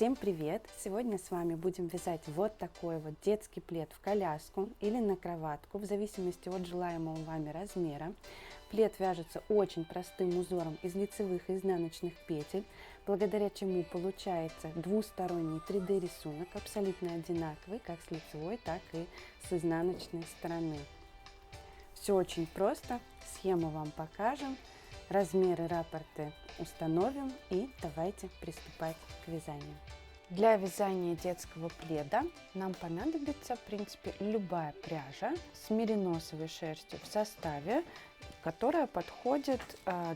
Всем привет! Сегодня с вами будем вязать вот такой вот детский плед в коляску или на кроватку, в зависимости от желаемого вами размера. Плед вяжется очень простым узором из лицевых и изнаночных петель, благодаря чему получается двусторонний 3D рисунок, абсолютно одинаковый как с лицевой, так и с изнаночной стороны. Все очень просто, схему вам покажем, размеры, раппорты установим и давайте приступать к вязанию. Для вязания детского пледа нам понадобится, в принципе, любая пряжа с мериносовой шерстью в составе, которая подходит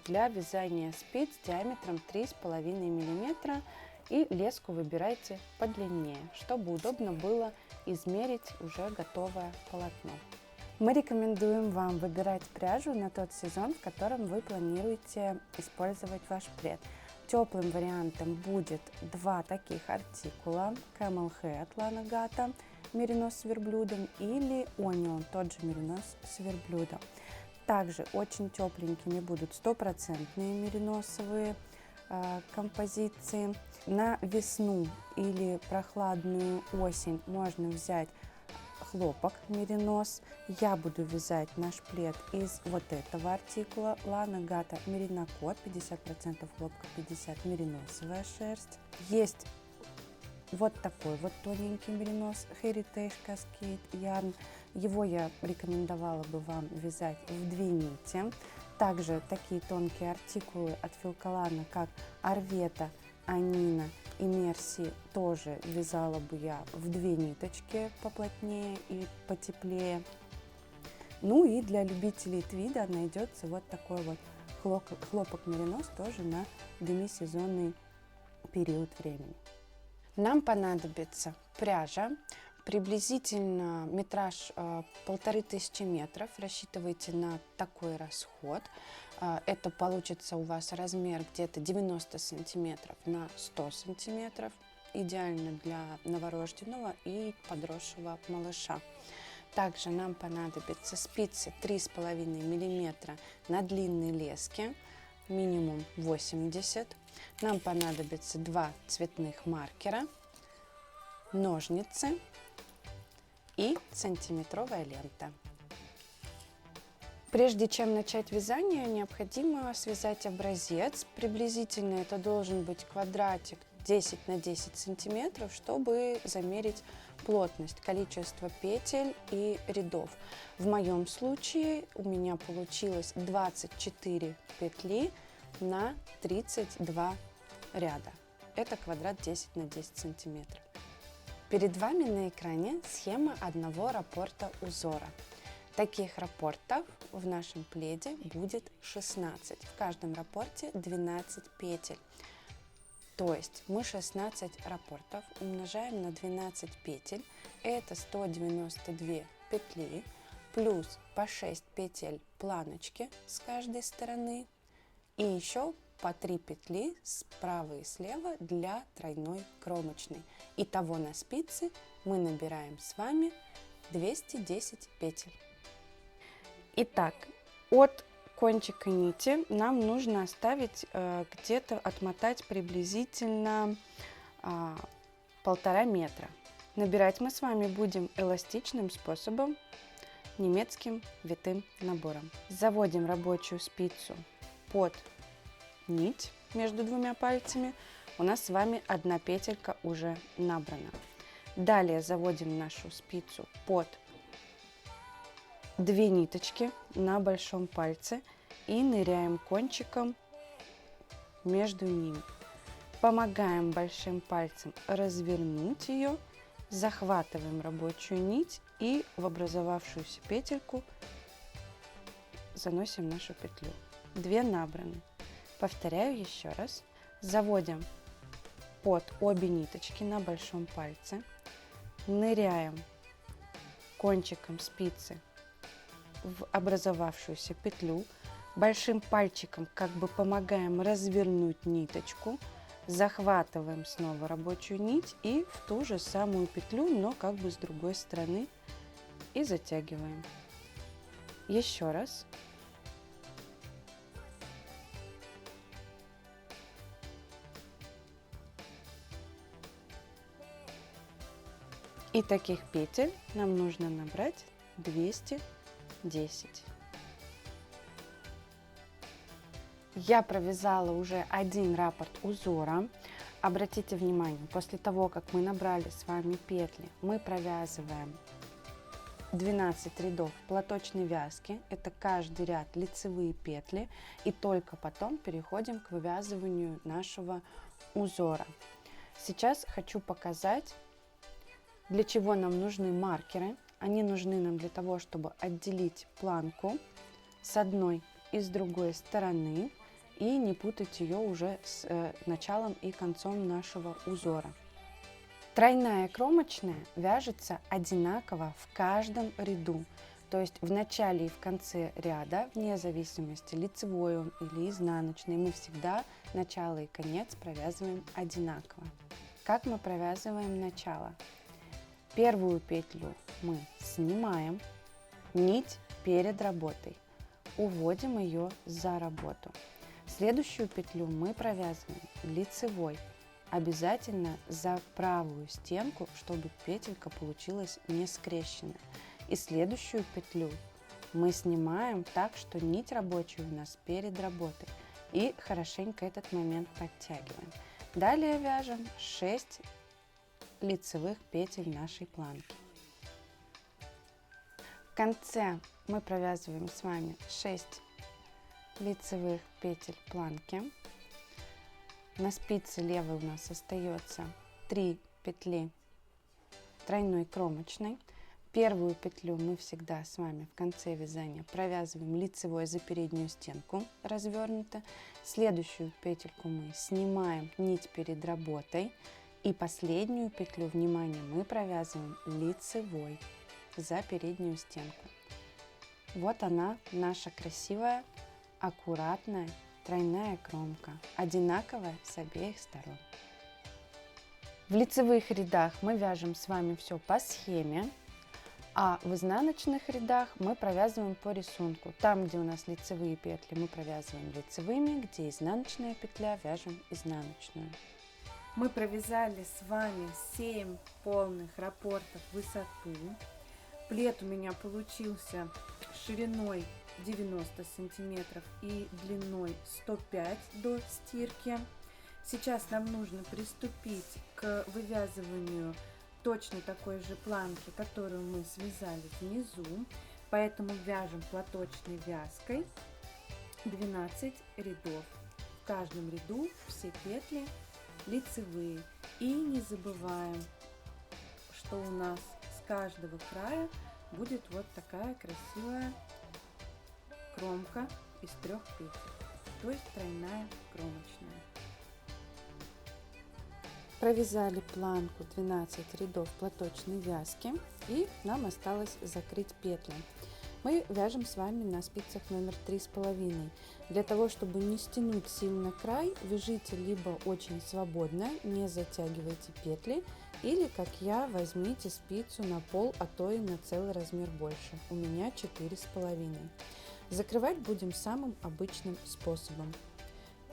для вязания спиц диаметром 3,5 мм, и леску выбирайте подлиннее, чтобы удобно было измерить уже готовое полотно. Мы рекомендуем вам выбирать пряжу на тот сезон, в котором вы планируете использовать ваш плед. Теплым вариантом будет два таких артикула: Camel Head Lana Gata меринос с верблюдом или Onion, тот же меринос с верблюдом. Также очень тепленькими будут стопроцентные мериносовые композиции. На весну или прохладную осень можно взять хлопок меринос. Я буду вязать наш плед из вот этого артикула Lana Gata Merino Cot, 50% хлопка, 50% мериносовая шерсть. Есть вот такой вот тоненький меринос Heritage Cascade Yarn. Его я рекомендовала бы вам вязать в 2 нити. Также такие тонкие артикулы от Filcolana, как Арвета, Анина и Мерси, тоже вязала бы я в 2 ниточки поплотнее и потеплее. Ну и для любителей твида найдется вот такой вот хлопок меринос тоже на демисезонный период времени. Нам понадобится пряжа, приблизительно метраж 1500 метров. Рассчитывайте на такой расход. Это получится у вас размер где-то 90 сантиметров на 100 сантиметров. Идеально для новорожденного и подросшего малыша. Также нам понадобятся спицы 3,5 мм на длинной леске, минимум 80. Нам понадобится 2 цветных маркера, ножницы и сантиметровая лента. Прежде чем начать вязание, необходимо связать образец. Приблизительно это должен быть квадратик 10 на 10 сантиметров, чтобы замерить плотность, количество петель и рядов. В моем случае у меня получилось 24 петли на 32 ряда. Это квадрат 10 на 10 сантиметров. Перед вами на экране схема одного раппорта узора. Таких раппортов в нашем пледе будет 16. В каждом раппорте 12 петель. То есть мы 16 раппортов умножаем на 12 петель. Это 192 петли. Плюс по 6 петель планочки с каждой стороны. И еще по 3 петли справа и слева для тройной кромочной. Итого на спице мы набираем с вами 210 петель. Итак, от кончика нити нам нужно оставить где-то, отмотать приблизительно 1,5 метра. Набирать мы с вами будем эластичным способом, немецким витым набором. Заводим рабочую спицу под нить между 2 пальцами. У нас с вами 1 петелька уже набрана. Далее заводим нашу спицу под 2 ниточки на большом пальце и ныряем кончиком между ними. Помогаем большим пальцем развернуть ее, захватываем рабочую нить и в образовавшуюся петельку заносим нашу петлю. 2 набраны. Повторяю еще раз. Заводим под обе ниточки на большом пальце, ныряем кончиком спицы в образовавшуюся петлю, большим пальчиком как бы помогаем развернуть ниточку, захватываем снова рабочую нить и в ту же самую петлю, но как бы с другой стороны, и затягиваем. Еще раз. И таких петель нам нужно набрать 210. Я провязала уже один раппорт узора. Обратите внимание, после того, как мы набрали с вами петли, мы провязываем 12 рядов платочной вязки, это каждый ряд лицевые петли, и только потом переходим к вывязыванию нашего узора. Сейчас хочу показать, для чего нам нужны маркеры. Они нужны нам для того, чтобы отделить планку с одной и с другой стороны и не путать ее уже с началом и концом нашего узора. Тройная кромочная вяжется одинаково в каждом ряду, то есть в начале и в конце ряда, вне зависимости, лицевой он или изнаночный, мы всегда начало и конец провязываем одинаково. Как мы провязываем начало? Первую петлю мы снимаем, нить перед работой, уводим ее за работу. Следующую петлю мы провязываем лицевой, обязательно за правую стенку, чтобы петелька получилась не скрещенная. И следующую петлю мы снимаем так, что нить рабочая у нас перед работой, и хорошенько этот момент подтягиваем. Далее вяжем 6 лицевых петель нашей планки. В конце мы провязываем с вами 6 лицевых петель планки. На спице левой у нас остается 3 петли тройной кромочной. Первую петлю мы всегда с вами в конце вязания провязываем лицевой за переднюю стенку развернуто. Следующую петельку мы снимаем нить перед работой. И последнюю петлю, внимание, мы провязываем лицевой за переднюю стенку. Вот она, наша красивая, аккуратная тройная кромка, одинаковая с обеих сторон. В лицевых рядах мы вяжем с вами все по схеме, а в изнаночных рядах мы провязываем по рисунку. Там, где у нас лицевые петли, мы провязываем лицевыми, где изнаночная петля, вяжем изнаночную. Мы провязали с вами 7 полных раппортов в высоту. Плед у меня получился шириной 90 сантиметров и длиной 105 до стирки. Сейчас нам нужно приступить к вывязыванию точно такой же планки, которую мы связали внизу. Поэтому вяжем платочной вязкой 12 рядов. В каждом ряду все петли лицевые. И не забываем, что у нас с каждого края будет вот такая красивая кромка из 3 петель, то есть тройная кромочная. Провязали планку 12 рядов платочной вязки, и нам осталось закрыть петли. Мы вяжем с вами на спицах номер 3,5. Для того, чтобы не стянуть сильно край, вяжите либо очень свободно, не затягивайте петли, или, как я, возьмите спицу на пол, а то и на целый размер больше. У меня 4,5. Закрывать будем самым обычным способом.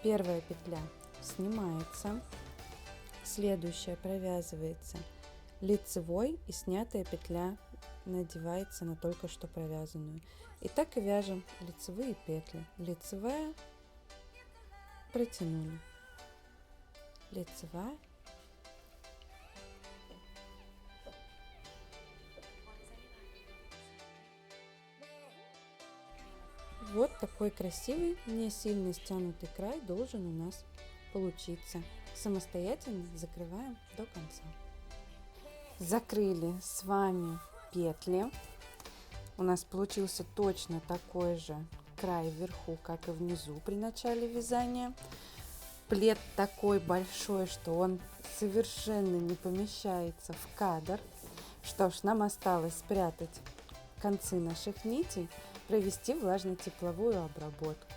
Первая петля снимается, следующая провязывается лицевой, и снятая петля надевается на только что провязанную. И так и вяжем лицевые петли. Лицевая, протянули, лицевая, вот такой красивый, не сильно стянутый край должен у нас получиться. Самостоятельно закрываем до конца. Закрыли с вами петли. У нас получился точно такой же край вверху, как и внизу при начале вязания. Плед такой большой, что он совершенно не помещается в кадр. Что ж, нам осталось спрятать концы наших нитей, провести влажно-тепловую обработку.